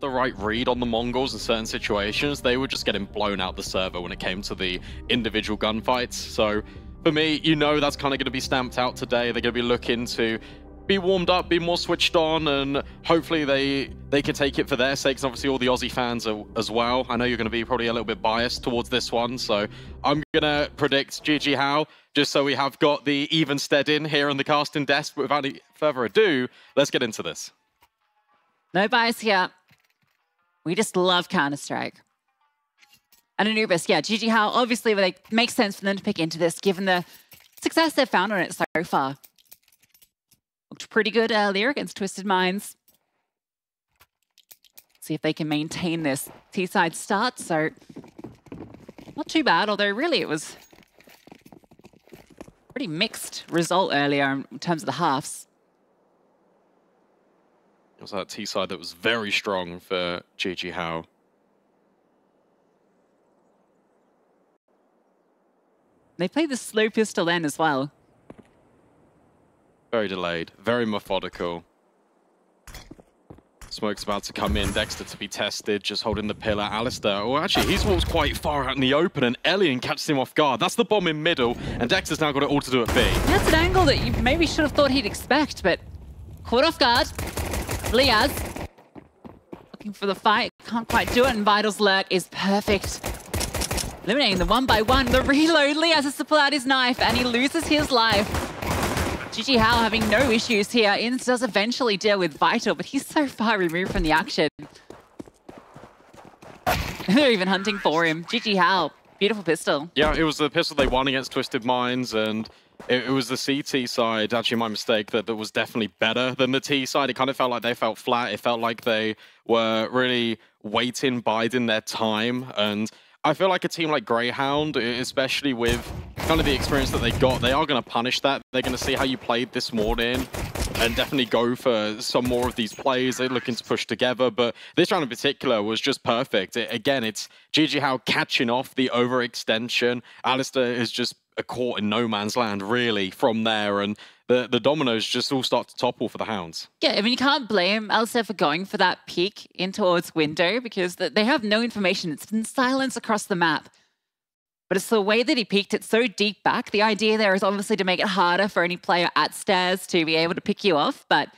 the right read on the Mongols in certain situations, they were just getting blown out the server when it came to the individual gunfights. So for me, you know that's kind of going to be stamped out today. They're going to be looking to be warmed up, be more switched on, and hopefully they can take it for their sakes. Obviously, all the Aussie fans as well. I know you're going to be probably a little bit biased towards this one, so I'm going to predict JiJieHao, just so we have got the even stead in here on the casting desk. But without any further ado, let's get into this. No bias here. We just love Counter-Strike. And Anubis, yeah, JiJieHao, obviously, it makes sense for them to pick into this, given the success they've found on it so far. Looked pretty good earlier against Twisted Minds. See if they can maintain this T-side start. So, not too bad, although really it was a pretty mixed result earlier in terms of the halves. It was that T-side that was very strong for JiJieHao. They played the slow pistol then as well. Very delayed, very methodical. Smoke's about to come in, Dexter to be tested, just holding the pillar. Alistair, oh actually, he's walked quite far out in the open, and Elian catches him off guard. That's the bomb in middle, and Dexter's now got it all to do at B. That's an angle that you maybe should have thought he'd expect, but caught off guard. liazz, looking for the fight, can't quite do it, and Vital's lurk is perfect. Eliminating the 1-by-1, the reload. liazz has to pull out his knife, and he loses his life. JiJieHao having no issues here. Inns does eventually deal with Vital, but he's so far removed from the action. They're even hunting for him. JiJieHao, beautiful pistol. Yeah, it was the pistol they won against Twisted Minds, and it was the CT side, actually my mistake, that was definitely better than the T side. It kind of felt like they felt flat. It felt like they were really waiting, biding their time, and I feel like a team like Grayhound, especially with kind of the experience that they got, they are going to punish that. They're going to see how you played this morning and definitely go for some more of these plays. They're looking to push together, but this round in particular was just perfect. Again, it's JiJieHao catching off the overextension. Alistair is just caught in no man's land, really, from there, and the dominoes just all start to topple for the Hounds. Yeah, I mean, you can't blame Alistair for going for that peek in towards window, because they have no information. It's been silence across the map. But it's the way that he peeked it so deep back. The idea there is obviously to make it harder for any player at stairs to be able to pick you off, but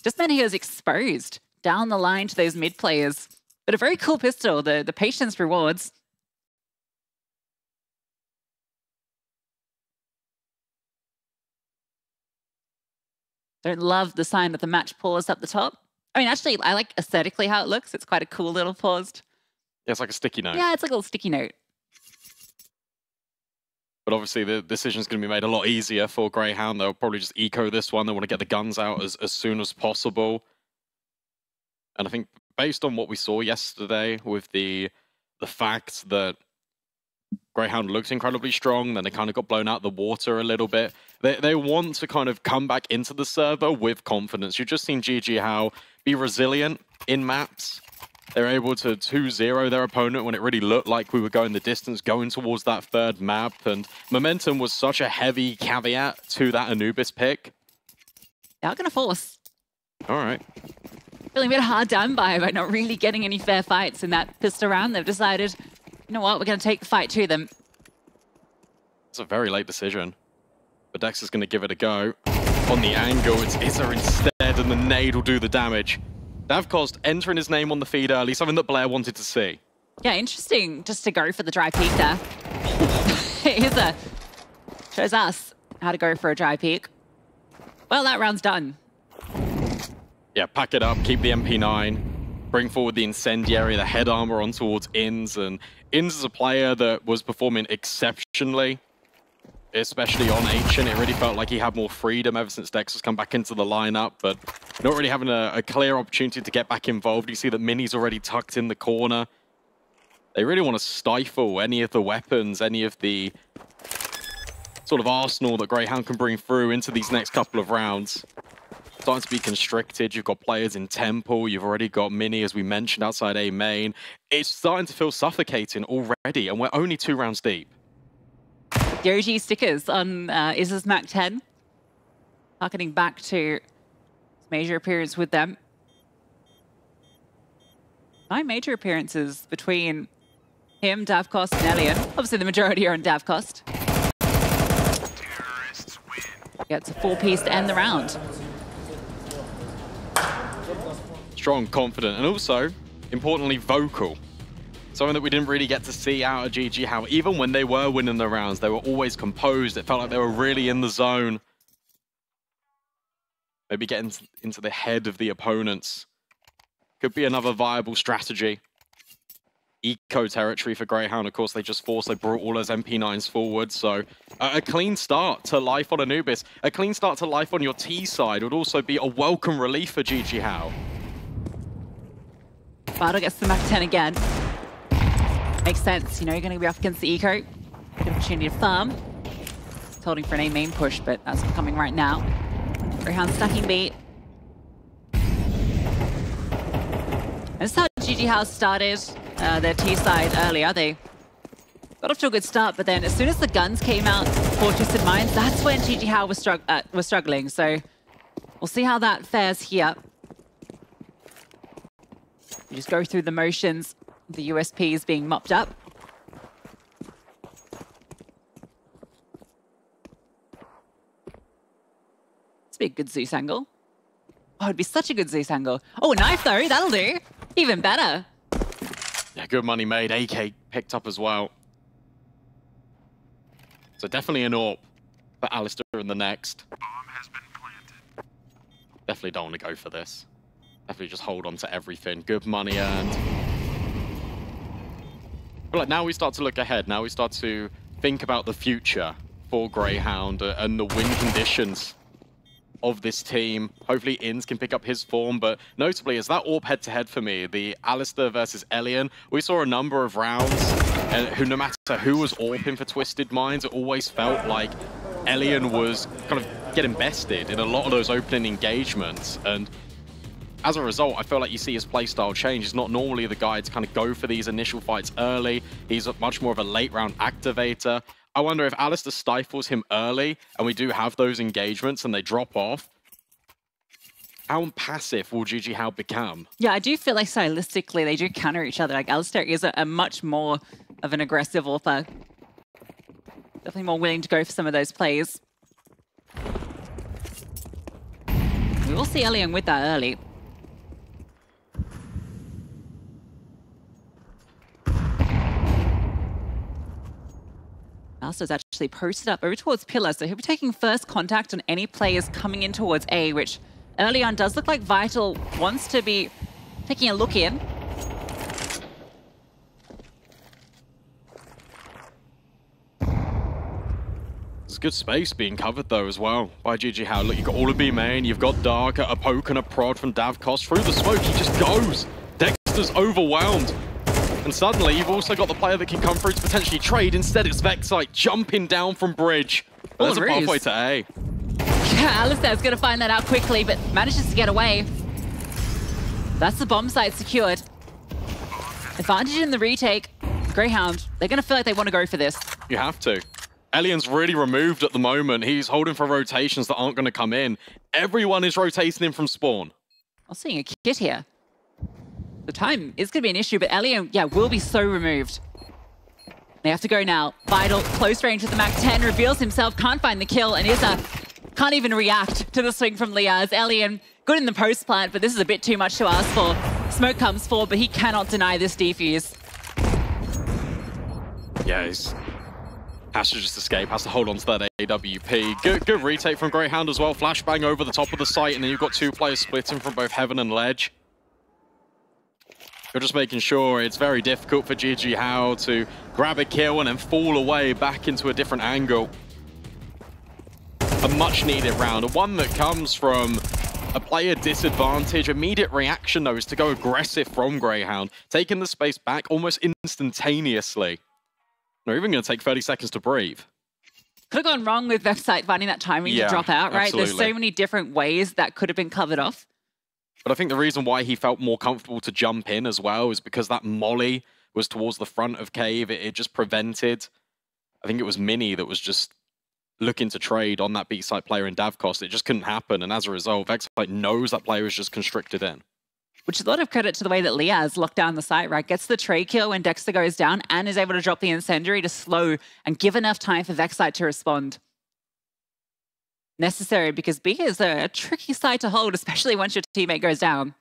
just meant he was exposed down the line to those mid players. But a very cool pistol, the patience rewards. Don't love the sign with the match pause up the top. I mean, actually, I like aesthetically how it looks. It's quite a cool little paused. Yeah, it's like a sticky note. Yeah, it's like a little sticky note. But obviously, the decision's going to be made a lot easier for Grayhound. They'll probably just eco this one. They want to get the guns out as soon as possible. And I think based on what we saw yesterday with the fact that Grayhound looked incredibly strong, then they kind of got blown out the water a little bit. They want to kind of come back into the server with confidence. You've just seen JiJieHao be resilient in maps. They're able to 2-0 their opponent when it really looked like we were going the distance, going towards that third map. And momentum was such a heavy caveat to that Anubis pick. They are going to force. All right. Feeling a bit hard done by not really getting any fair fights in that pistol round. They've decided, you know what, we're going to take the fight to them. It's a very late decision. But Dex is going to give it a go. On the angle, it's ISSAA instead, and the nade will do the damage. Davcost entering his name on the feed early, something that Blair wanted to see. Yeah, interesting just to go for the dry peek there. ISSAA shows us how to go for a dry peek. Well, that round's done. Yeah, pack it up, keep the MP9, bring forward the incendiary, the head armor on towards Inns, and Inns is a player that was performing exceptionally, especially on Ancient. It really felt like he had more freedom ever since Dex has come back into the lineup, but not really having a clear opportunity to get back involved. You see that Mini's already tucked in the corner. They really want to stifle any of the weapons, any of the sort of arsenal that Grayhound can bring through into these next couple of rounds. Starting to be constricted. You've got players in Temple. You've already got Mini, as we mentioned, outside A main. It's starting to feel suffocating already, and we're only 2 rounds deep. Yoji stickers on ISSAA's Mac 10. Harkening back to his major appearance with them. 9 major appearances between him, Davcost, and Elian. Obviously, the majority are on Davcost. Gets a 4-piece to end the round. Strong, confident, and also, importantly, vocal. Something that we didn't really get to see out of JiJieHao. Even when they were winning the rounds, they were always composed. It felt like they were really in the zone. Maybe getting into the head of the opponents. Could be another viable strategy. Eco territory for Grayhound, of course, they just forced, they brought all those MP9s forward, so a clean start to life on Anubis. A clean start to life on your T side would also be a welcome relief for JiJieHao. Vital gets the Mach 10 again. Makes sense, you know, you're going to be up against the Eco. Good opportunity to farm. It's holding for an A main push, but that's coming right now. Grayhound stacking B. This is how JiJieHao started their T side earlier. They got off to a good start, but then as soon as the guns came out for Twisted Minds, that's when JiJieHao was struggling. So we'll see how that fares here. You just go through the motions, the USPs being mopped up. It's be a good Zeus angle. Oh, it'd be such a good Zeus angle. Oh, a knife though, that'll do. Even better. Yeah, good money made. AK picked up as well. So definitely an AWP for Alistair in the next. Bomb has been planted. Definitely don't want to go for this. Definitely just hold on to everything. Good money earned. But like now we start to look ahead. Now we start to think about the future for Grayhound and the win conditions of this team. Hopefully Inns can pick up his form, but notably as that AWP head-to-head for me, the Alistair versus Elian, we saw a number of rounds and who, no matter who was AWPing for Twisted Minds, it always felt like Elian was kind of getting bested in a lot of those opening engagements. And as a result, I feel like you see his playstyle change. He's not normally the guy to kind of go for these initial fights early. He's much more of a late round activator. I wonder if Alistair stifles him early and we do have those engagements and they drop off, how passive will JiJieHao become? Yeah, I do feel like stylistically they do counter each other. Like Alistair is a much more of an aggressive AWPer. Definitely more willing to go for some of those plays. We will see Elian with that early. Alistair's actually posted up over towards Pillar, so he'll be taking first contact on any players coming in towards A, which early on does look like Vital wants to be taking a look in. There's good space being covered though as well by JiJieHao. Look, you've got all of B main, you've got Dark, a poke and a prod from Davcost. Through the smoke, he just goes. Dexter's overwhelmed. And suddenly, you've also got the player that can come through to potentially trade. Instead, it's vexite jumping down from bridge. There's a pathway to A. Yeah, Alistair's going to find that out quickly, but manages to get away. That's the bomb site secured. Advantage in the retake. Grayhound, they're going to feel like they want to go for this. You have to. Elian's really removed at the moment. He's holding for rotations that aren't going to come in. Everyone is rotating in from spawn. I'm seeing a kit here. The time is going to be an issue, but Elian, yeah, will be so removed. They have to go now. Vital, close range with the Mach 10, reveals himself, can't find the kill, and ISSAA can't even react to the swing from liazz. Elian, good in the post plant, but this is a bit too much to ask for. Smoke comes forward, but he cannot deny this defuse. Yeah, he's has to just escape, has to hold on to that AWP. Good retake from Grayhound as well. Flashbang over the top of the site, and then you've got two players splitting from both Heaven and Ledge. You're just making sure it's very difficult for JiJieHao to grab a kill and then fall away back into a different angle. A much needed round, and one that comes from a player disadvantage. Immediate reaction though is to go aggressive from Grayhound, taking the space back almost instantaneously. They're even going to take 30 seconds to breathe. Could have gone wrong with vexite finding that timing to drop out, right? Absolutely. There's so many different ways that could have been covered off. But I think the reason why he felt more comfortable to jump in as well is because that molly was towards the front of Cave. It just prevented, I think it was Mini that was just looking to trade on that B-side player in Davcost. It just couldn't happen. And as a result, vexite knows that player is just constricted in. which is a lot of credit to the way that liazz locked down the site, right? Gets the trade kill when Dexter goes down and is able to drop the incendiary to slow and give enough time for vexite to respond. Necessary because B is a tricky site to hold, especially once your teammate goes down.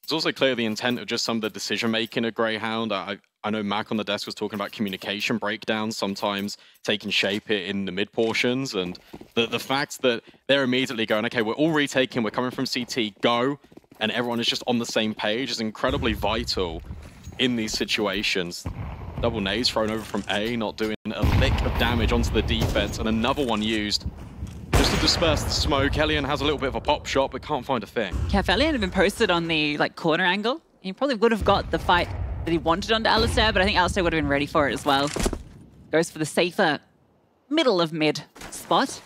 It's also clear the intent of just some of the decision-making of Grayhound. I know Mac on the desk was talking about communication breakdowns sometimes taking shape in the mid portions, and the fact that they're immediately going, okay, we're all retaking, we're coming from CT, go, and everyone is just on the same page is incredibly vital in these situations. Double nades thrown over from A, not doing a lick of damage onto the defense, and another one used just to disperse the smoke. Elian has a little bit of a pop shot, but can't find a thing. Yeah, if Elian had been posted on the corner angle, he probably would have got the fight that he wanted onto Alistair, but I think Alistair would have been ready for it as well. Goes for the safer middle of mid spot.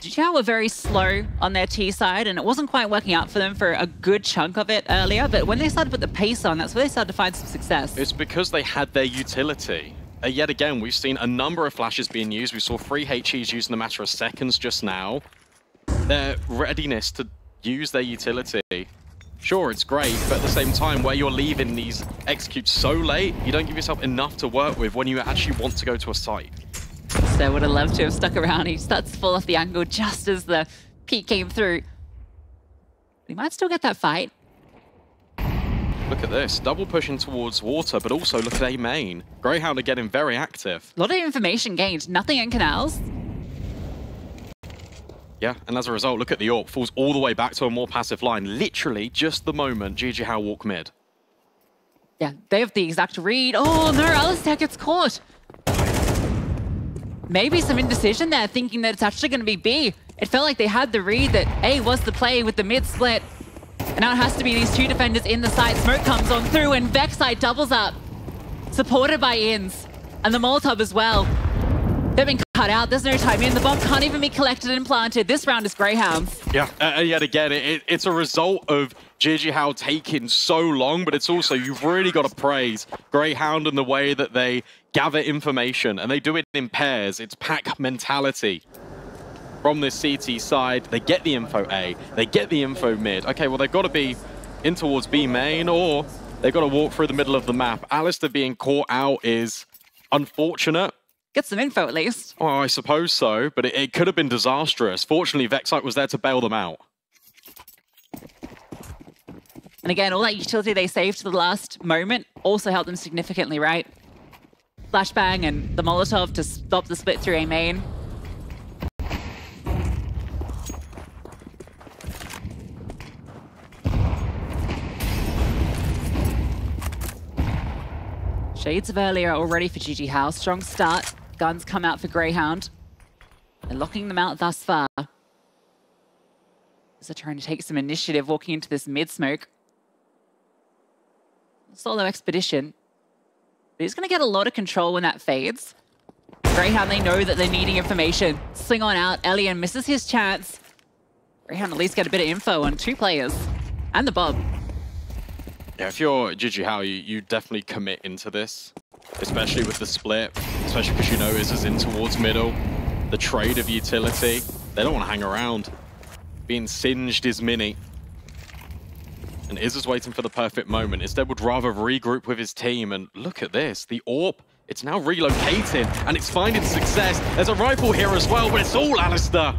JiJieHao were very slow on their T side, and it wasn't quite working out for them for a good chunk of it earlier, but when they started to put the pace on, that's where they started to find some success. It's because they had their utility. Yet again, we've seen a number of flashes being used. We saw 3 HEs used in a matter of seconds just now. Their readiness to use their utility, sure, it's great, but at the same time, where you're leaving these executes so late, you don't give yourself enough to work with when you actually want to go to a site. So would have loved to have stuck around. He starts to fall off the angle just as the peak came through. He might still get that fight. Look at this, double pushing towards water, but also look at A main. Grayhound are getting very active. A lot of information gained, nothing in canals. Yeah, and as a result, look at the AWP, falls all the way back to a more passive line. Literally just the moment JiJieHao walk mid. Yeah, they have the exact read. Oh no, Alistair gets caught. Maybe some indecision there, thinking that it's actually going to be B. It felt like they had the read that A was the play with the mid split. And now it has to be these two defenders in the site. Smoke comes on through and vexite doubles up. Supported by Inns. And the Molotov as well. They've been cut out. There's no time in. The bomb can't even be collected and planted. This round is Greyhounds. Yeah, and yet again, it's a result of JiJieHao taking so long, but it's also, you've really got to praise Greyhound and the way that they gather information, and they do it in pairs. It's pack mentality. From this CT side, they get the info A, they get the info mid. Okay, well, they've got to be in towards B main, or they've got to walk through the middle of the map. Alistair being caught out is unfortunate. Get some info at least. Oh, I suppose so, but it could have been disastrous. Fortunately, vexite was there to bail them out. And again, all that utility they saved to the last moment also helped them significantly, right? Flashbang and the Molotov to stop the split through A main. Shades of earlier already for JiJieHao. Strong start. Guns come out for Greyhound. They're locking them out thus far. As they're trying to take some initiative walking into this mid-smoke. Solo expedition. But he's going to get a lot of control when that fades. Greyhound, they know that they're needing information. Swing on out. Elian misses his chance. Greyhound at least get a bit of info on 2 players. And the Bob. Yeah, if you're JiJieHao, you definitely commit into this. Especially with the split. Especially because you know ISSAA's in towards middle. The trade of utility. They don't want to hang around. Being singed is mini. And ISSAA's waiting for the perfect moment. Instead would rather regroup with his team. And look at this. The AWP, it's now relocating. And it's finding success. There's a rifle here as well, but it's all Alistair.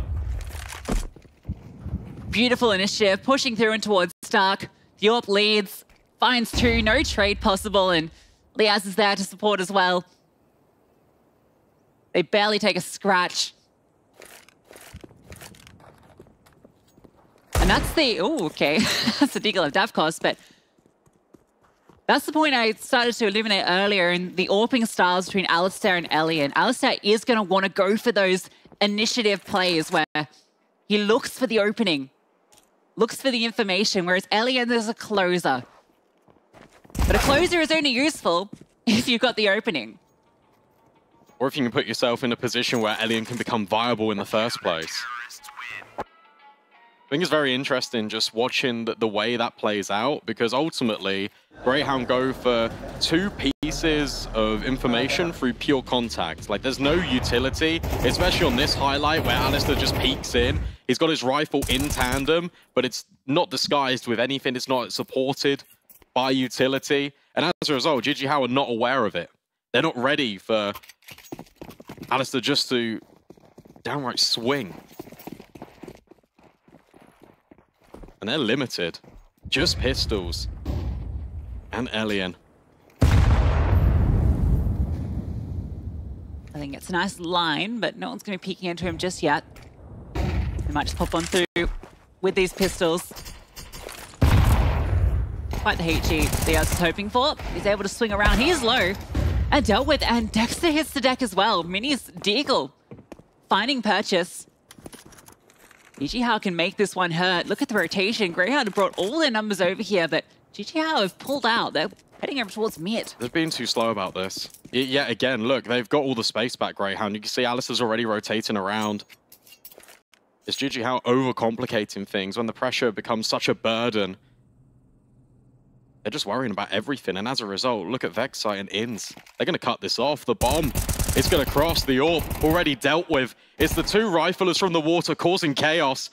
Beautiful initiative. Pushing through and towards Stark. The AWP leads. Finds 2. No trade possible. And liazz is there to support as well. They barely take a scratch. And that's the... Oh, okay. That's the deagle of Davkos, but... That's the point I started to illuminate earlier in the AWPing styles between Alistair and Elian. Alistair is going to want to go for those initiative plays where he looks for the opening, looks for the information, whereas Elian is a closer. But a closer is only useful if you've got the opening. Or if you can put yourself in a position where Elian can become viable in the first place. I think it's very interesting just watching the way that plays out, because ultimately, Grayhound go for 2 pieces of information through pure contact. Like, there's no utility, especially on this highlight where Alistair just peeks in. He's got his rifle in tandem, but it's not disguised with anything. It's not supported by utility. And as a result, JiJieHao are not aware of it. They're not ready for Alistair just to downright swing. And they're limited. Just pistols. And Elian. I think it's a nice line, but no one's going to be peeking into him just yet. They might just pop on through with these pistols. Quite the HE Liazz is hoping for. He's able to swing around. He is low and dealt with, and Dexter hits the deck as well. Mini's deagle finding purchase. JiJieHao can make this one hurt. Look at the rotation. Grayhound have brought all their numbers over here, but JiJieHao have pulled out. They're heading over towards mid. They've been too slow about this. Yet again, look, they've got all the space back, Grayhound. You can see Alistair's already rotating around. It's JiJieHao overcomplicating things when the pressure becomes such a burden. They're just worrying about everything, and as a result, look at vexite and INS. They're going to cut this off. The bomb, it's going to cross the AWP, already dealt with. It's the 2 riflers from the water causing chaos,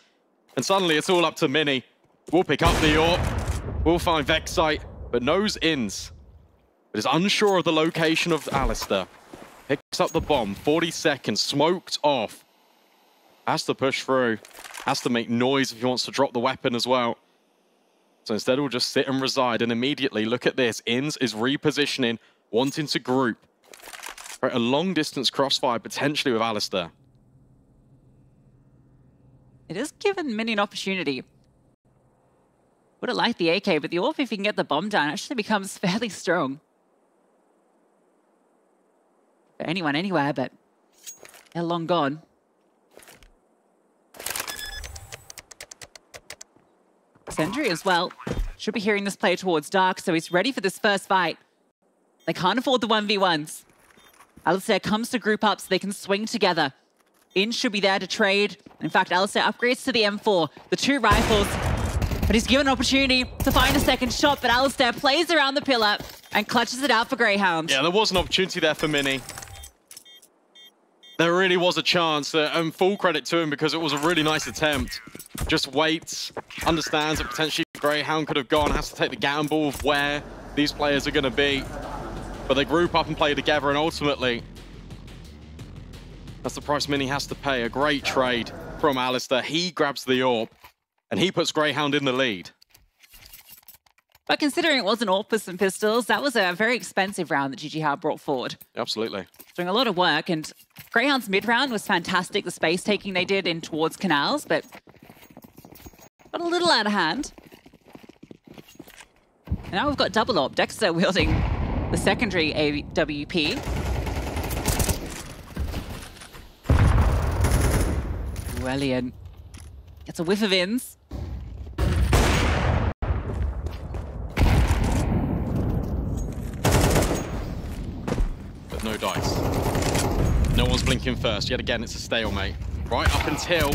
and suddenly it's all up to Mini. We'll pick up the AWP, we'll find vexite, but knows INS. But is unsure of the location of Alistair. Picks up the bomb, 40 seconds, smoked off. Has to push through, has to make noise if he wants to drop the weapon as well. So instead, we'll just sit and reside, and immediately, look at this. INS is repositioning, wanting to group. Right, a long-distance crossfire, potentially with Alistair. It has given Mini an opportunity. Would have liked the AK, but the AWP, if he can get the bomb down, actually becomes fairly strong. For anyone, anywhere, but they're long gone. Sentry as well. Should be hearing this play towards Dark, so he's ready for this first fight. They can't afford the 1v1s. Alistair comes to group up so they can swing together. INS should be there to trade. In fact, Alistair upgrades to the M4, the 2 rifles, but he's given an opportunity to find a second shot, but Alistair plays around the pillar and clutches it out for Grayhound. Yeah, there was an opportunity there for Mini. There really was a chance, and full credit to him because it was a really nice attempt. Just waits, understands that potentially Grayhound could have gone, has to take the gamble of where these players are going to be. But they group up and play together, and ultimately, that's the price Mini has to pay. A great trade from Alistair. He grabs the AWP, and he puts Grayhound in the lead. But considering it wasn't AWP with some pistols, that was a very expensive round that JiJieHao brought forward. Absolutely. Doing a lot of work, and Grayhound's mid-round was fantastic, the space taking they did in towards canals, but got a little out of hand. And now we've got double AWP. Dexter wielding the secondary AWP. Elian gets a whiff of INS. But no dice. No one's blinking first. Yet again, it's a stalemate. Right up until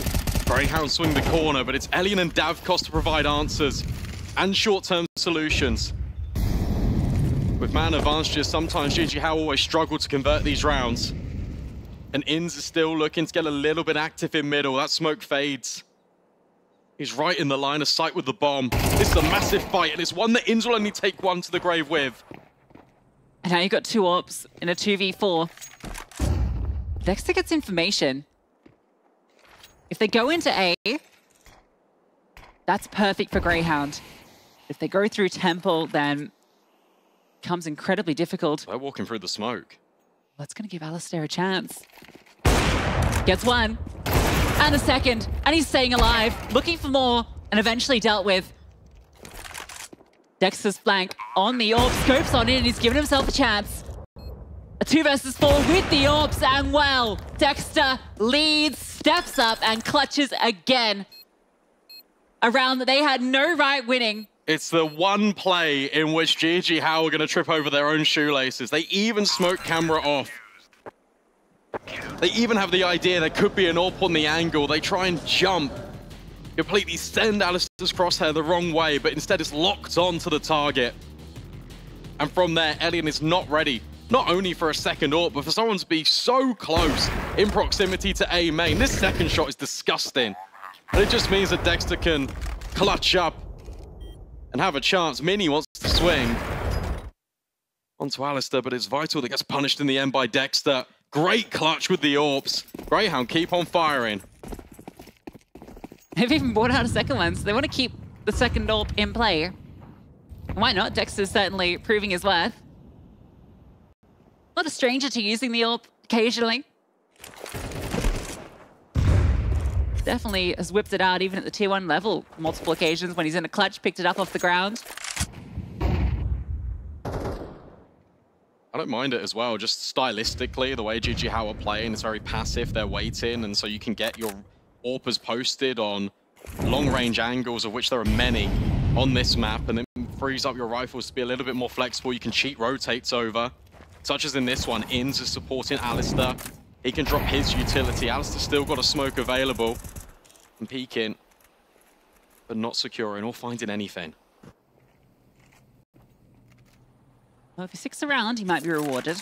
Grayhound swing the corner, but it's Elian and Davkos to provide answers and short-term solutions. With man advantages, sometimes JiJieHao always struggle to convert these rounds. And INS is still looking to get a little bit active in middle. That smoke fades. He's right in the line of sight with the bomb. This is a massive fight, and it's one that INS will only take one to the grave with. And now you've got 2 AWPs in a 2v4. Dexter gets information. If they go into A, that's perfect for Grayhound. If they go through Temple, then it becomes incredibly difficult. They're walking through the smoke. That's going to give Alistair a chance. Gets 1, and a second, and he's staying alive, looking for more, and eventually dealt with. Dexter's flank on the AWP, scopes on in, and he's given himself a chance. A 2 versus 4 with the AWPs, and well, Dexter leads, steps up, and clutches again. A round that they had no right winning. It's the one play in which JiJieHao are going to trip over their own shoelaces. They even smoke camera off. They even have the idea there could be an AWP on the angle. They try and jump, completely send Alistair's crosshair the wrong way, but instead it's locked on to the target. And from there, Elian is not ready, not only for a second AWP, but for someone to be so close in proximity to A main. This second shot is disgusting. And it just means that Dexter can clutch up and have a chance. Mini wants to swing onto Alistair, but it's Vital that gets punished in the end by Dexter. Great clutch with the AWPs. Grayhound keep on firing. They've even brought out a second one, so they want to keep the second AWP in play. Why not? Dexter's certainly proving his worth. Not a stranger to using the AWP occasionally. Definitely has whipped it out even at the tier 1 level multiple occasions when he's in a clutch, picked it up off the ground. I don't mind it as well, just stylistically, the way JiJieHao are playing is very passive, they're waiting, and so you can get your AWPers posted on long-range angles, of which there are many on this map, and then frees up your rifles to be a little bit more flexible. You can cheat rotates over, such as in this one. Inns is supporting Alistair. He can drop his utility. Alistair's still got a smoke available, and peeking, but not securing or finding anything. Well, if he sticks around, he might be rewarded.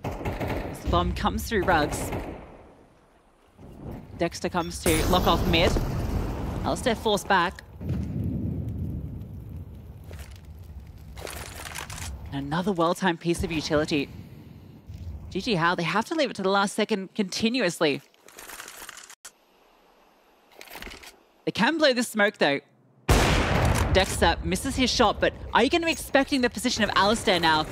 As the bomb comes through rugs. Dexter comes to lock off mid. Alistair forced back. And another well-timed piece of utility. JiJieHao, they have to leave it to the last second continuously. They can blow this smoke though. Dexter misses his shot, but are you going to be expecting the position of Alistair now?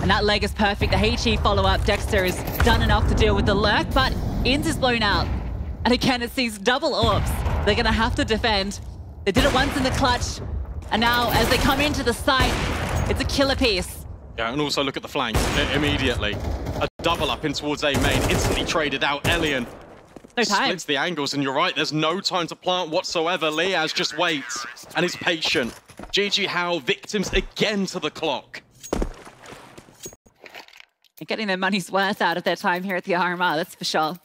And that leg is perfect. The HE follow-up. Dexter is done enough to deal with the lurk, but Inns is blown out. And again, it sees double AWPs. They're going to have to defend. They did it once in the clutch, and now as they come into the site, it's a killer piece. Yeah, and also look at the flanks immediately. A double up in towards A main, instantly traded out. Elian no time. Splits the angles, and you're right, there's no time to plant whatsoever. Liazz just waits and is patient. JiJieHao victims again to the clock. They're getting their money's worth out of their time here at the RMR, that's for sure.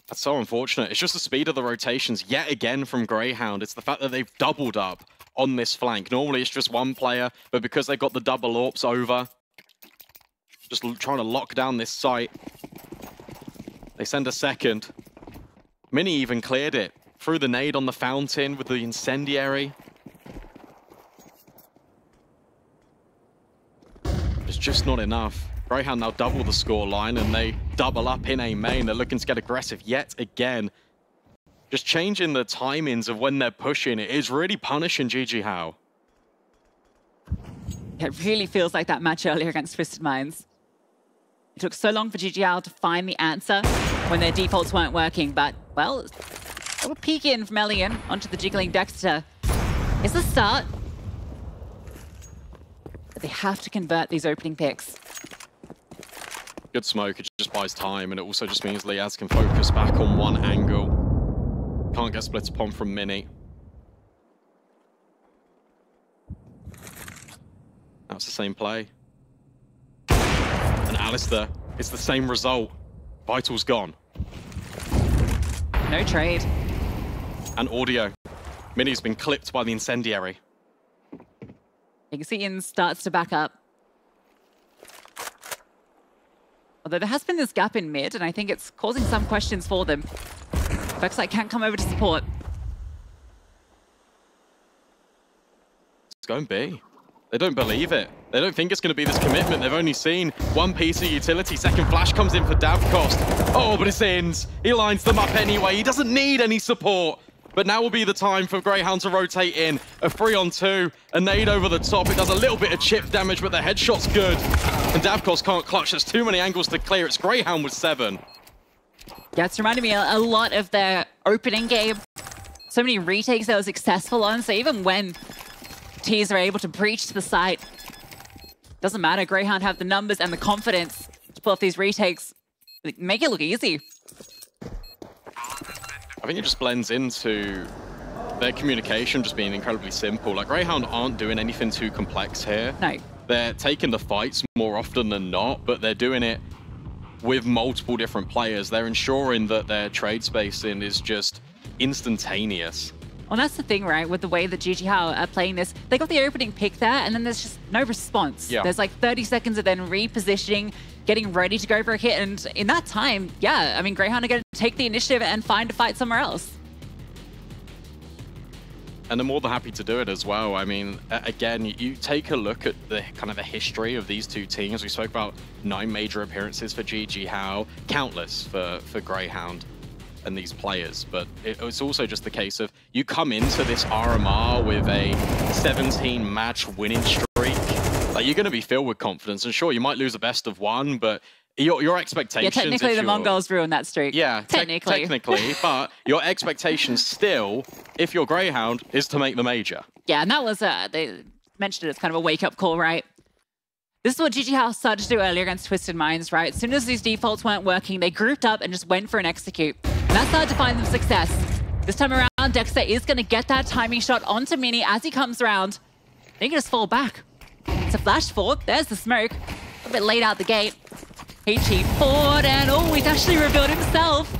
That's so unfortunate. It's just the speed of the rotations yet again from Grayhound. It's the fact that they've doubled up on this flank. Normally it's just one player, but because they've got the double AWPs over, just trying to lock down this site. They send a second. Mini even cleared it. Threw the nade on the fountain with the incendiary. It's just not enough. Grayhound now double the scoreline and they double up in A main. They're looking to get aggressive yet again. Just changing the timings of when they're pushing. It is really punishing JiJieHao. It really feels like that match earlier against Twisted Minds. It took so long for JiJieHao to find the answer when their defaults weren't working, but, well, a little peek in from Elian onto the jiggling Dexter. It's the start. But they have to convert these opening picks. Good smoke, it just buys time, and it also just means Liazz can focus back on one angle. Can't get split upon from Mini. That's the same play. And Alistair, it's the same result. Vital's gone. No trade. And audio. Mini's been clipped by the incendiary. You can see Ian starts to back up. Although there has been this gap in mid, and I think it's causing some questions for them. Vexite can't come over to support. It's going B. They don't believe it. They don't think it's going to be this commitment. They've only seen one piece of utility. Second flash comes in for Davcost. Oh, but it's Inns. He lines them up anyway. He doesn't need any support. But now will be the time for Grayhound to rotate in. A 3-on-2, a nade over the top. It does a little bit of chip damage, but the headshot's good. And Davcost can't clutch. There's too many angles to clear. It's Grayhound with 7. Yeah, it's reminding me a lot of their opening game. So many retakes they were successful on. So even when Ts are able to breach to the site, doesn't matter. Grayhound have the numbers and the confidence to pull off these retakes. Make it look easy. I think it just blends into their communication just being incredibly simple. Like, Grayhound aren't doing anything too complex here. No. They're taking the fights more often than not, but they're doing it with multiple different players. They're ensuring that their trade spacing is just instantaneous. Well, that's the thing, right? With the way that JiJieHao are playing this, they got the opening pick there, and then there's just no response. Yeah. There's like 30 seconds of then repositioning, getting ready to go for a hit, and in that time, yeah, I mean, Grayhound are going to take the initiative and find a fight somewhere else. And they're more than happy to do it as well. I mean, again, you take a look at the kind of the history of these two teams. We spoke about 9 major appearances for JiJieHao, countless for Grayhound and these players, but it's also just the case of you come into this RMR with a 17-match winning streak. Like, you're going to be filled with confidence, and sure, you might lose a best of 1, but your expectations... Yeah, technically the MongolZ ruined that streak. Yeah, technically, but your expectations still, if you're Grayhound, is to make the major. Yeah, and that was, they mentioned it as kind of a wake-up call, right? This is what JiJieHao started to do earlier against Twisted Minds, right? As soon as these defaults weren't working, they grouped up and just went for an execute. And that started to find them success. This time around, Dexter is going to get that timing shot onto Mini as he comes around. They can just fall back. It's a flash forward. There's the smoke. A bit late out the gate. HE forward, and oh, he's actually revealed himself.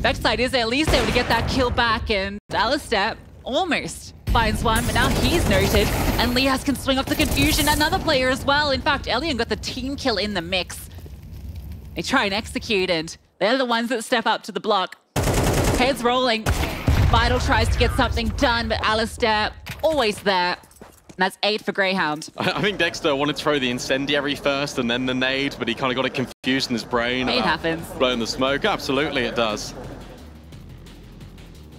Vexite is at least able to get that kill back, and Alistair almost finds one, but now he's noted, and liazz can swing off the confusion. Another player as well. In fact, Elian got the team kill in the mix. They try and execute, and they're the ones that step up to the block. Heads rolling. Vital tries to get something done, but Alistair always there. And that's 8 for Grayhound. I think Dexter wanted to throw the incendiary first and then the nade, but he kind of got it confused in his brain. It happens. Blowing the smoke. Absolutely, it does.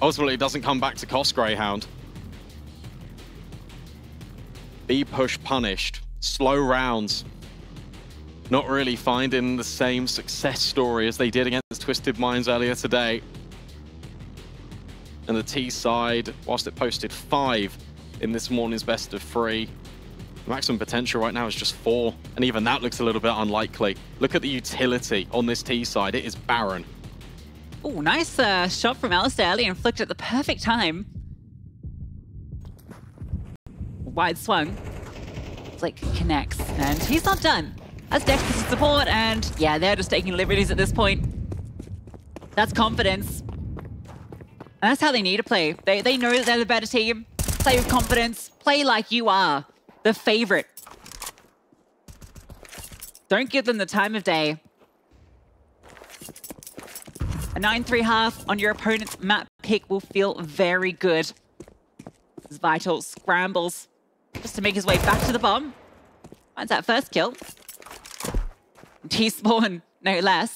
Ultimately, it doesn't come back to cost Grayhound. Be push punished. Slow rounds. Not really finding the same success story as they did against Twisted Minds earlier today. And the T side, whilst it posted 5 in this morning's best of 3, maximum potential right now is just 4. And even that looks a little bit unlikely. Look at the utility on this T side. It is barren. Oh, nice shot from Alistair. Elian flicked at the perfect time. Wide swung. Blake connects, and he's not done. That's Dexter's support, and yeah, they're just taking liberties at this point. That's confidence. And that's how they need to play. They know that they're the better team. Play with confidence. Play like you are the favorite. Don't give them the time of day. A 9-3 half on your opponent's map pick will feel very good. As Vital scrambles just to make his way back to the bomb. Finds that first kill. T-spawn, no less.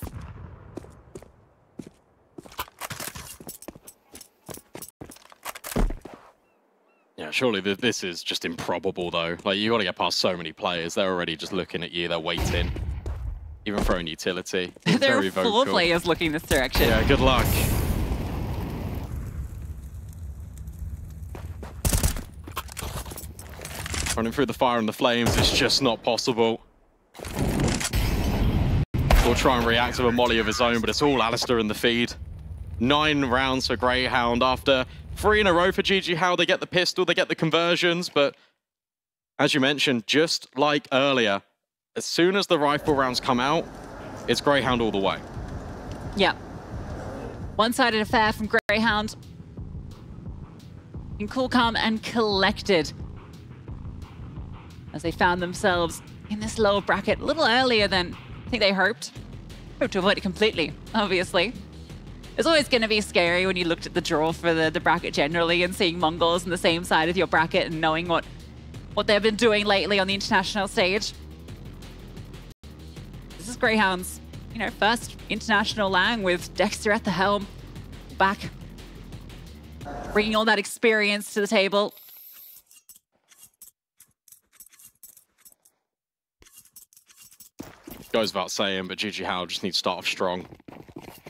Yeah, surely this is just improbable, though. Like, you got to get past so many players. They're already just looking at you. They're waiting. Even throwing utility. There are 4 players looking this direction. Yeah, good luck. Running through the fire and the flames is just not possible. We'll try and react to a molly of his own, but it's all Alistair in the feed. 9 rounds for Grayhound after 3 in a row for JiJieHao. They get the pistol, they get the conversions, but as you mentioned, just like earlier, as soon as the rifle rounds come out, it's Grayhound all the way. Yeah. One-sided affair from Grayhound. In cool, calm, and collected. As they found themselves in this lower bracket a little earlier than I think they hoped. Hoped to avoid it completely, obviously. It's always going to be scary when you looked at the draw for the bracket generally and seeing MongolZ on the same side of your bracket and knowing what they've been doing lately on the international stage. This is Grayhound's, you know, first international LAN with Dexter at the helm. Back. Bringing all that experience to the table. Goes without saying, but JiJieHao just needs to start off strong.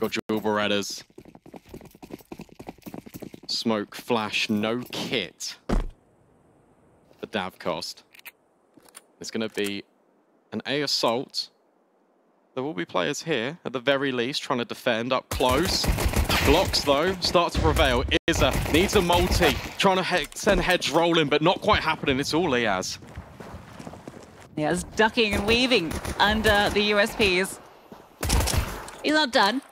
Got dual Berettas. Smoke, flash, no kit. The Dav cost. It's going to be an A assault. There will be players here, at the very least, trying to defend up close. Blocks, though, start to prevail. ISSAA needs a multi, trying to send heads rolling, but not quite happening. It's all liazz. Liazz ducking and weaving under the USPs. He's not done.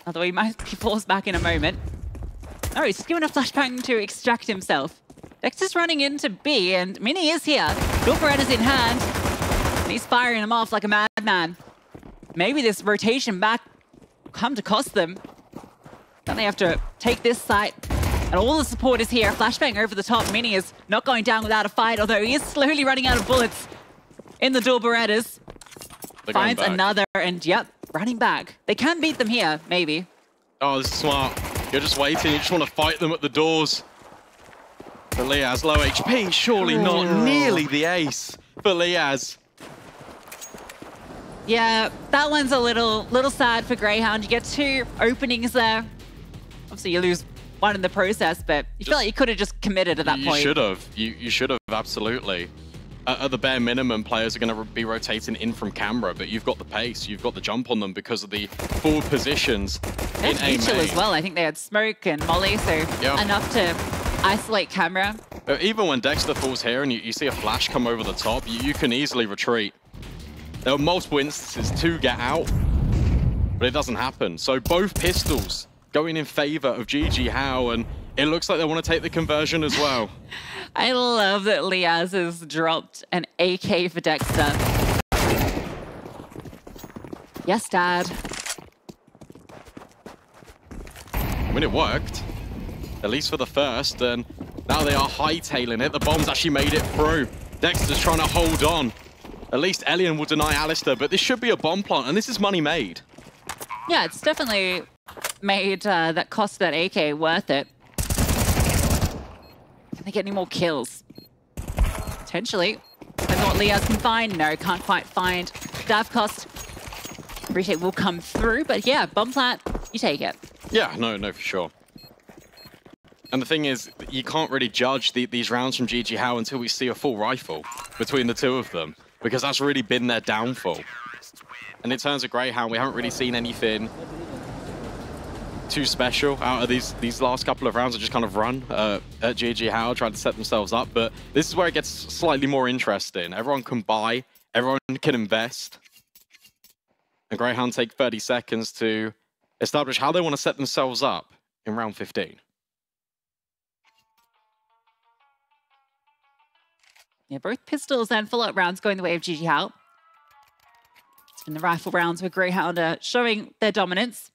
Although he might be forced back in a moment. Oh, he's given a flashbang to extract himself. Dexter's running into B, and Mini is here. Double-Elimination in hand. And he's firing him off like a madman. Maybe this rotation back will come to cost them. Then they have to take this site. And all the support is here. Flashbang over the top. Mini is not going down without a fight, although he is slowly running out of bullets in the Double-Elimination. Finds another, and yep, running back. They can beat them here, maybe. Oh, this is smart. You're just waiting. You just want to fight them at the doors. For liazz, low HP. Surely not nearly the ace for liazz. Yeah, that one's a little sad for Grayhound. You get 2 openings there. Obviously, you lose one in the process, but you feel like you could have just committed at that point. You should have. You should have, absolutely. At the bare minimum, players are going to be rotating in from camera, but you've got the pace, you've got the jump on them because of the forward positions in A main. As well. I think they had smoke and molly, so enough to isolate camera. Even when Dexter falls here and you see a flash come over the top, you can easily retreat. There are multiple instances to get out, but it doesn't happen. So both pistols going in favor of JiJieHao, and it looks like they want to take the conversion as well. I love that liazz has dropped an AK for Dexter. Yes, Dad. I mean, it worked, at least for the first, and now they are hightailing it. The bomb's actually made it through. Dexter's trying to hold on. At least Elian will deny Alistair, but this should be a bomb plant, and this is money made. Yeah, it's definitely made that cost that AK worth it. Can they get any more kills? Potentially. Depends on what liazz can find. No, can't quite find. Dive cost. Appreciate will come through, but yeah, bomb plant, you take it. Yeah, no, for sure. And the thing is, you can't really judge these rounds from JiJieHao until we see a full rifle between the two of them, because that's really been their downfall. And in terms of Grayhound, we haven't really seen anything too special out of these last couple of rounds. Are just kind of run at JiJieHao, trying to set themselves up. But this is where it gets slightly more interesting. Everyone can buy, everyone can invest. And Grayhound take 30 seconds to establish how they want to set themselves up in round 15. Yeah, both pistols and full-out rounds going the way of JiJieHao. It's been the rifle rounds where Grayhound are showing their dominance.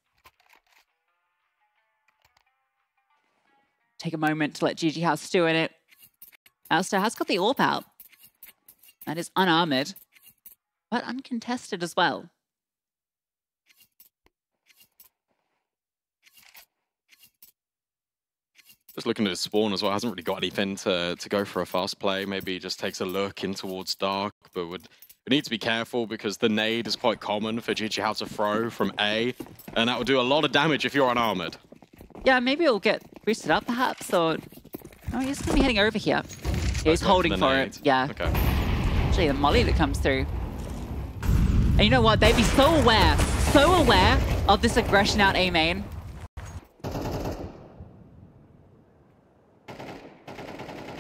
Take a moment to let JiJieHao stew in it. ALSTAA has got the AWP out. That is unarmored, but uncontested as well. Just looking at his spawn as well, hasn't really got anything to go for a fast play. Maybe he just takes a look in towards dark, but we need to be careful because the nade is quite common for JiJieHao to throw from A, and that will do a lot of damage if you're unarmored. Yeah, maybe it'll get boosted up perhaps, or... Oh, he's going to be heading over here. Yeah, he's holding for it. Yeah. Okay. Actually, the molly that comes through. And you know what? They'd be so aware of this aggression out A main.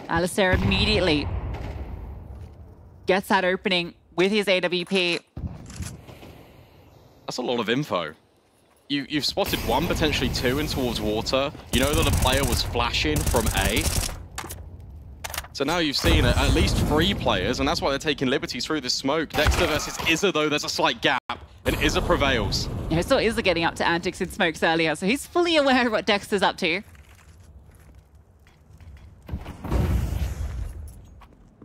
Alistair immediately gets that opening with his AWP. That's a lot of info. You've spotted one, potentially two in towards water. You know that a player was flashing from A. So now you've seen at least 3 players, and that's why they're taking liberties through the smoke. Dexter versus ISSAA, though, there's a slight gap, and ISSAA prevails. Yeah, I saw ISSAA getting up to antics in smokes earlier, so he's fully aware of what Dexter's up to.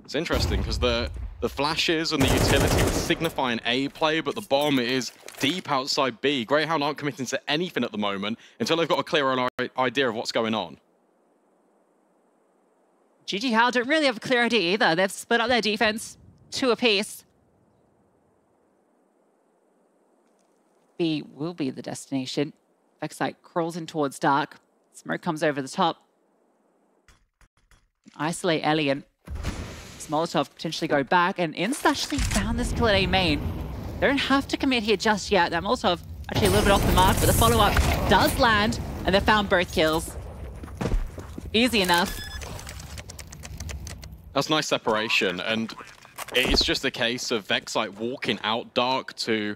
It's interesting because the flashes and the utility would signify an A play, but the bomb is deep outside B. Grayhound aren't committing to anything at the moment until they've got a clearer idea of what's going on. JiJieHao don't really have a clear idea either. They've split up their defense 2 apiece. B will be the destination. Vexite crawls in towards dark. Smoke comes over the top. Isolate Elian. Molotov potentially go back, and ISSAA actually found this kill at A main. They don't have to commit here just yet. That Molotov actually a little bit off the mark, but the follow-up does land, and they found both kills. Easy enough. That's nice separation, and it's just a case of vexite walking out dark to,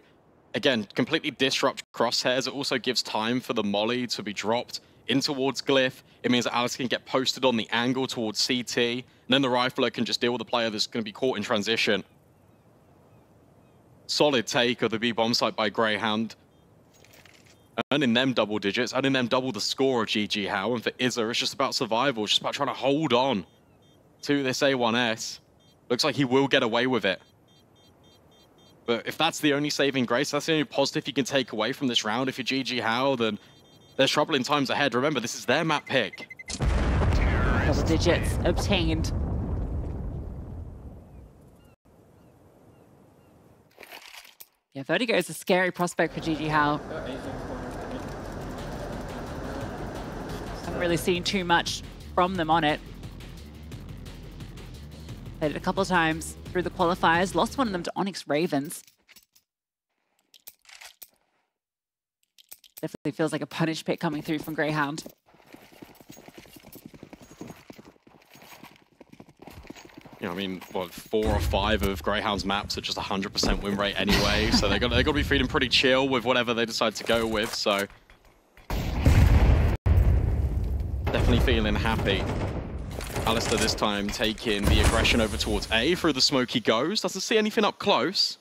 again, completely disrupt crosshairs. It also gives time for the molly to be dropped in towards Glyph. It means that Alice can get posted on the angle towards CT, and then the rifler can just deal with the player that's going to be caught in transition. Solid take of the B bomb site by Grayhound. Earning them double digits, earning them double the score of JiJieHao. And for ISSAA, it's just about survival. It's just about trying to hold on to this A1S. Looks like he will get away with it. But if that's the only saving grace, that's the only positive you can take away from this round. If you're JiJieHao, then there's trouble in times ahead. Remember, this is their map pick. Double digits obtained. Yeah, Vertigo is a scary prospect for JiJieHao. Haven't really seen too much from them on it. Played it a couple of times through the qualifiers. Lost one of them to Onyx Ravens. Definitely feels like a punish pick coming through from Grayhound. You know, I mean, what, 4 or 5 of Greyhound's maps are just 100% win rate anyway, so they're got to be feeling pretty chill with whatever they decide to go with, so definitely feeling happy. Alistair this time taking the aggression over towards A. Through the smoke he goes, doesn't see anything up close.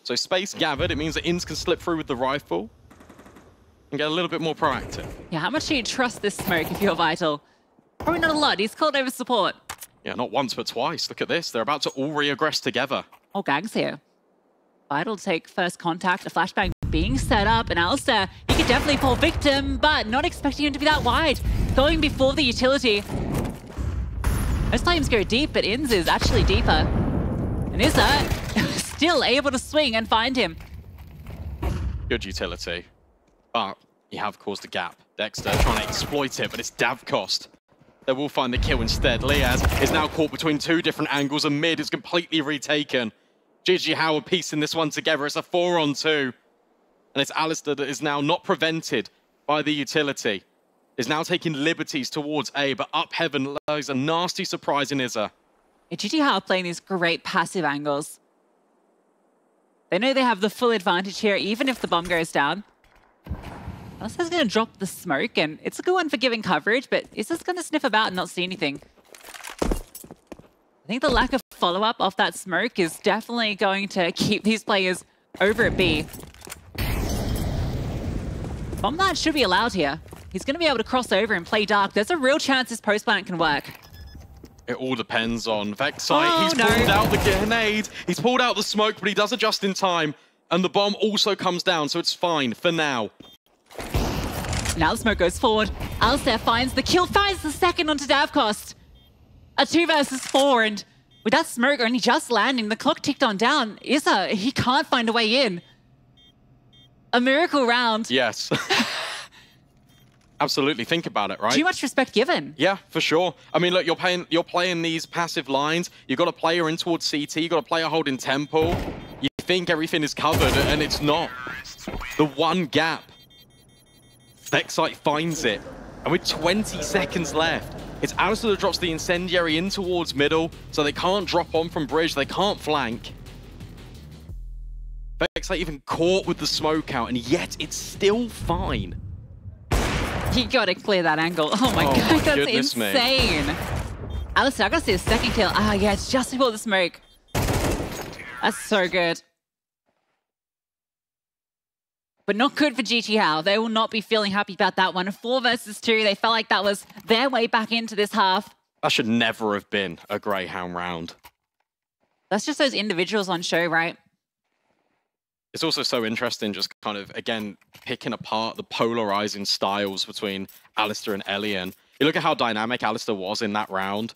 So space gathered, it means that Inns can slip through with the rifle and get a little bit more proactive. Yeah, how much do you trust this smoke if you're Vital? Probably not a lot. He's called over support. Yeah, not once, but twice. Look at this. They're about to all re-aggress together. All gangs here. Vital take first contact, a flashbang being set up, and Alistair, he could definitely fall victim, but not expecting him to be that wide. Going before the utility. Most times go deep, but Inns is actually deeper. And ISSAA still able to swing and find him. Good utility. But you have caused a gap. Dexter trying to exploit it, but it's Dav cost. They will find the kill instead. liazz is now caught between 2 different angles, and mid is completely retaken. JiJieHao are piecing this one together. It's a 4-on-2. And it's Alistair that is now not prevented by the utility. Is now taking liberties towards A, but up heaven lies a nasty surprise in ISSAA. JiJieHao are playing these great passive angles. They know they have the full advantage here, even if the bomb goes down. Alistair's going to drop the smoke, and it's a good one for giving coverage, but ISSAA's going to sniff about and not see anything. I think the lack of follow-up off that smoke is definitely going to keep these players over at B. Bomb that should be allowed here. He's going to be able to cross over and play dark. There's a real chance this post plant can work. It all depends on vexite. He's pulled out the grenade. He's pulled out the smoke, but he does it just in time. And the bomb also comes down, so it's fine for now. Now the smoke goes forward. Alistair finds the kill, finds the second onto Davcost. A 2 versus 4, and with that smoke only just landing, the clock ticked on down. ISSAA, he can't find a way in. A miracle round. Yes. Absolutely, think about it, right? Too much respect given. Yeah, for sure. I mean, look, you're playing these passive lines. You've got a player in towards CT. You've got a player holding temple. You think everything is covered, and it's not. The one gap. vexite finds it, and with 20 seconds left, it's Alistair that drops the incendiary in towards middle, so they can't drop on from bridge, they can't flank. vexite even caught with the smoke out, and yet it's still fine. You gotta clear that angle. Oh my god, that's insane. Alistair, I gotta see a second kill. Ah, yeah, it's just before the smoke. That's so good. But not good for JiJieHao. They will not be feeling happy about that one. 4 versus 2, they felt like that was their way back into this half. That should never have been a Grayhound round. That's just those individuals on show, right? It's also so interesting just kind of, again, picking apart the polarizing styles between Alistair and Elian. You look at how dynamic Alistair was in that round.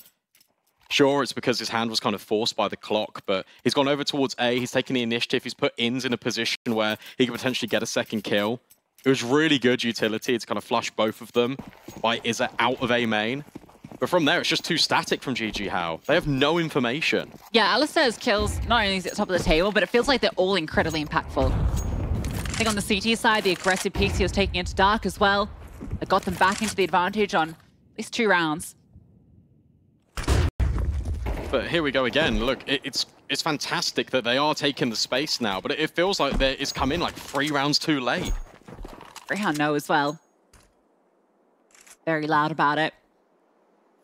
Sure, it's because his hand was kind of forced by the clock, but he's gone over towards A, he's taken the initiative, he's put Inns in a position where he could potentially get a second kill. It was really good utility to kind of flush both of them by ISSAA out of A main. But from there, it's just too static from JiJieHao. They have no information. Yeah, Alistair's kills, not only is at the top of the table, but it feels like they're all incredibly impactful. I think on the CT side, the aggressive piece he was taking into dark as well. It got them back into the advantage on at least 2 rounds. But here we go again. Look, it's fantastic that they are taking the space now, but it feels like it's come in like 3 rounds too late. Grayhound know as well. very loud about it.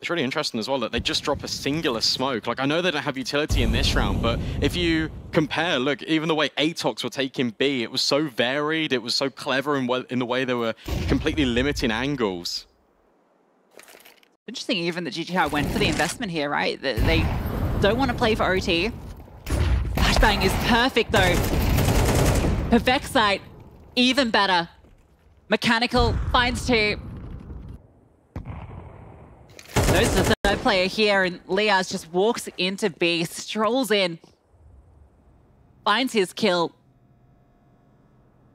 It's really interesting as well that they just drop a singular smoke. Like, I know they don't have utility in this round, but if you compare, look, even the way ATOX were taking B, it was so varied, it was so clever in the way they were completely limiting angles. Interesting even that JiJieHao went for the investment here, right? They don't want to play for OT. Flashbang is perfect, though. For vexite, even better. Mechanical finds 2. There's the third player here, and liazz just walks into B, strolls in, finds his kill.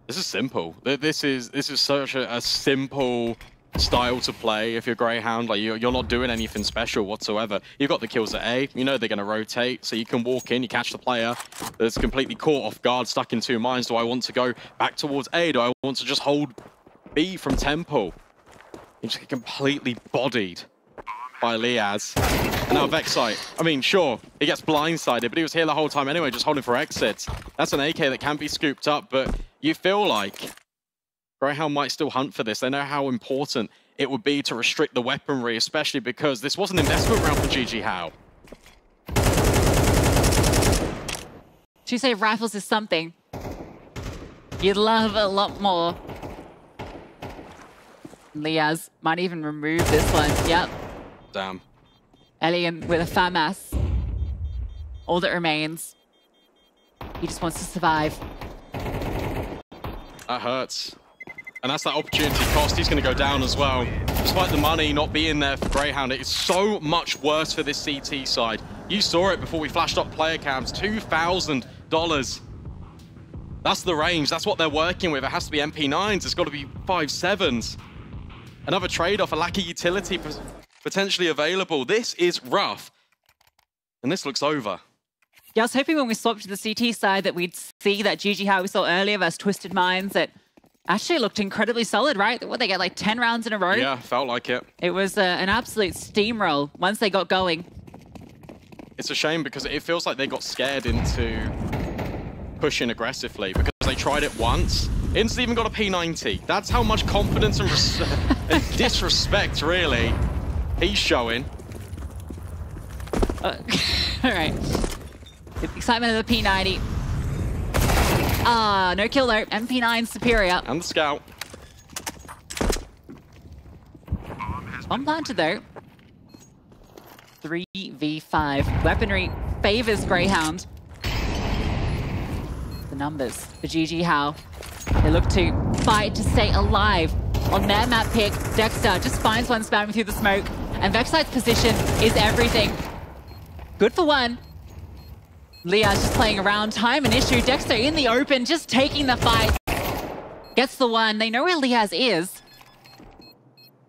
This is simple. This is such a simple style to play if you're Grayhound. Like, you're not doing anything special whatsoever. You've got the kills at A. You know they're going to rotate, so you can walk in, you catch the player that's completely caught off guard, stuck in 2 minds. Do I want to go back towards A? Do I want to just hold B from Temple? You just get completely bodied by liazz. And now vexite. I mean, sure, he gets blindsided, but he was here the whole time anyway, just holding for exits. That's an AK that can be scooped up, but you feel like Grayhound might still hunt for this. They know how important it would be to restrict the weaponry, especially because this was an investment round for JiJieHao. 2 save rifles is something you'd love a lot more. liazz might even remove this one. Yep. Damn. Elian with a FAMAS. All that remains. He just wants to survive. That hurts. And that's that opportunity cost. He's going to go down as well. Despite the money not being there for Grayhound, it is so much worse for this CT side. You saw it before we flashed up player cams. $2,000. That's the range. That's what they're working with. It has to be MP9s. It's got to be 5.7s. Another trade-off, a lack of utility potentially available. This is rough. And this looks over. Yeah, I was hoping when we swapped to the CT side that we'd see that JiJieHao we saw earlier versus Twisted Minds that actually looked incredibly solid, right? What, they get like 10 rounds in a row? Yeah, felt like it. It was an absolute steamroll once they got going. It's a shame because it feels like they got scared into pushing aggressively because they tried it once. In's even got a P90. That's how much confidence and, disrespect, really, he's showing. All right. The excitement of the P90. Ah, no kill though. MP9 superior. And the scout. Bomb planted though. 3v5. Weaponry favors Grayhound. The numbers for JiJieHao. They look to fight to stay alive. On their map pick, Dexter just finds one spamming through the smoke. And vexite's position is everything. Good for one. liazz just playing around. Time an issue. Dexter in the open, just taking the fight. Gets the one. They know where liazz is.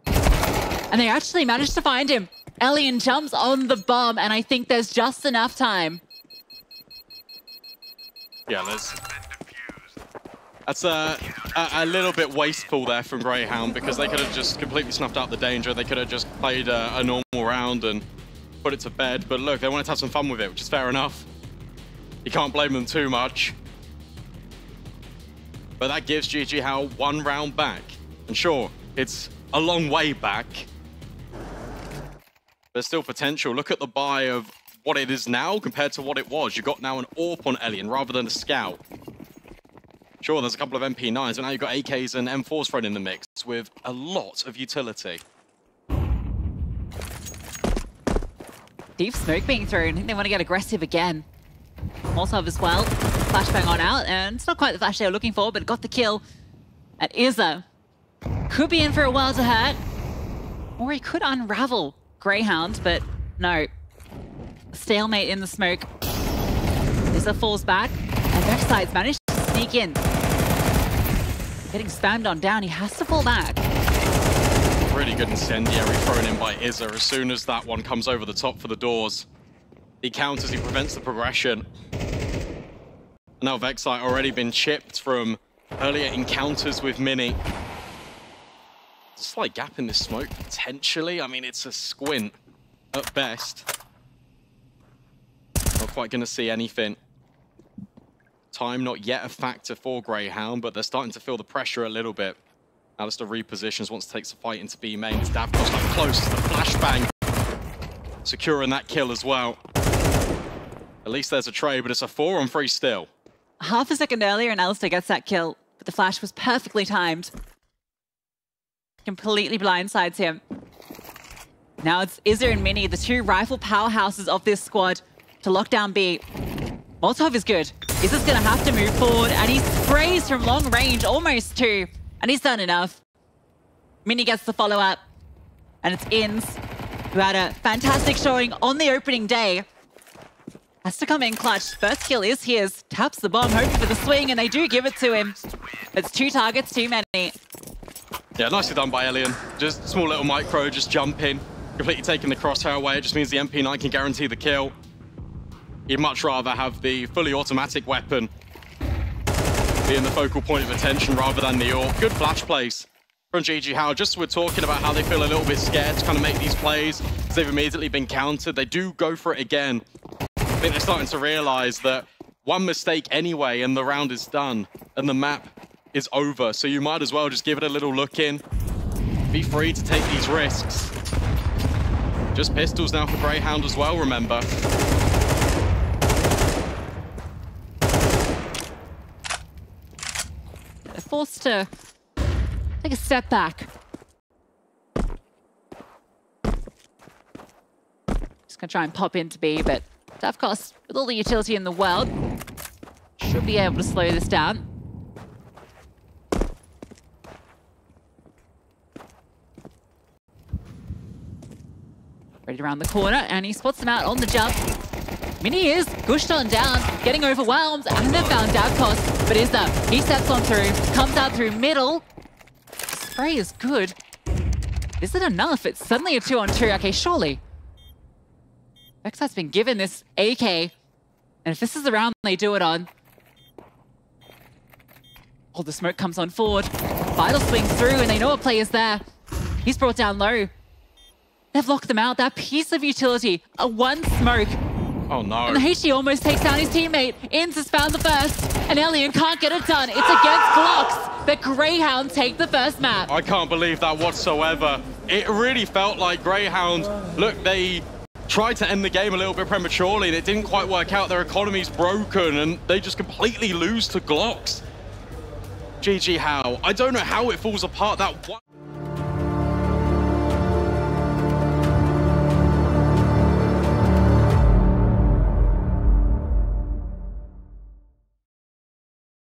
And they actually managed to find him. Elian jumps on the bomb, and I think there's just enough time. Yeah, that's a little bit wasteful there from Grayhound because they could have just completely snuffed out the danger. They could have just played a normal round and put it to bed. But look, they wanted to have some fun with it, which is fair enough. You can't blame them too much. But that gives JiJieHao 1 round back. And sure, it's a long way back. There's still potential. Look at the buy of what it is now compared to what it was. You've got now an AWP on Elian rather than a scout. Sure, there's a couple of MP9s, but now you've got AKs and M4s thrown in the mix with a lot of utility. Deep smoke being thrown. I think they want to get aggressive again. Molotov as well. Flashbang on out, and it's not quite the flash they were looking for, but it got the kill at ISSAA. Could be in for a while to hurt, or he could unravel Grayhound, but no. Stalemate in the smoke. ISSAA falls back, and vexite's managed to sneak in. Getting spammed on down, he has to fall back. Really good incendiary thrown in by ISSAA as soon as that one comes over the top for the doors. He counters, he prevents the progression. Now vexite already been chipped from earlier encounters with Mini. Slight gap in this smoke, potentially. I mean, it's a squint at best. Not quite going to see anything. Time not yet a factor for Grayhound, but they're starting to feel the pressure a little bit. Alistair repositions, wants to take some fight into B main. It's davkos up close, the flashbang. Securing that kill as well. At least there's a trade, but it's a 4-on-3 still. Half a second earlier and Alistair gets that kill, but the flash was perfectly timed. Completely blindsides him. Now it's ISSAA and Mini, the two rifle powerhouses of this squad, to lock down B. Molotov is good. ISSAA's gonna have to move forward, and he sprays from long range, almost 2, and he's done enough. Mini gets the follow-up, and it's Inns, who had a fantastic showing on the opening day. Has to come in clutch. First kill is his. Taps the bomb, hoping for the swing, and they do give it to him. It's 2 targets too many. Yeah, nicely done by Elian. Just small little micro, just jump in. Completely taking the crosshair away. It just means the MP9 can guarantee the kill. He'd much rather have the fully automatic weapon being the focal point of attention rather than the AWP. Good flash plays from JiJieHao. Just we're talking about how they feel a little bit scared to kind of make these plays because they've immediately been countered. They do go for it again. I think they're starting to realize that one mistake anyway and the round is done and the map is over. So you might as well just give it a little look in. Be free to take these risks. Just pistols now for Grayhound as well, remember. They're forced to take a step back. Just gonna try and pop into B, but davkos, with all the utility in the world, should be able to slow this down. Ready around the corner, and he spots him out on the jump. Mini is pushed on down, getting overwhelmed, and they've found davkos. But ISSAA, he steps on through, comes out through middle. Spray is good. Is it enough? It's suddenly a 2-on-2. Okay, surely. vexite's been given this AK, and if this is the round they do it on. Oh, the smoke comes on forward. Vital swings through, and they know a player's there. He's brought down low. They've locked them out. That piece of utility, a 1 smoke. Oh no. And the HG almost takes down his teammate. Inns has found the first, and Elian can't get it done. It's against Glocks, but Grayhound take the first map. I can't believe that whatsoever. It really felt like Grayhound, look, they tried to end the game a little bit prematurely, and it didn't quite work out. Their economy's broken, and they just completely lose to Glocks. JiJieHao, I don't know how it falls apart that one.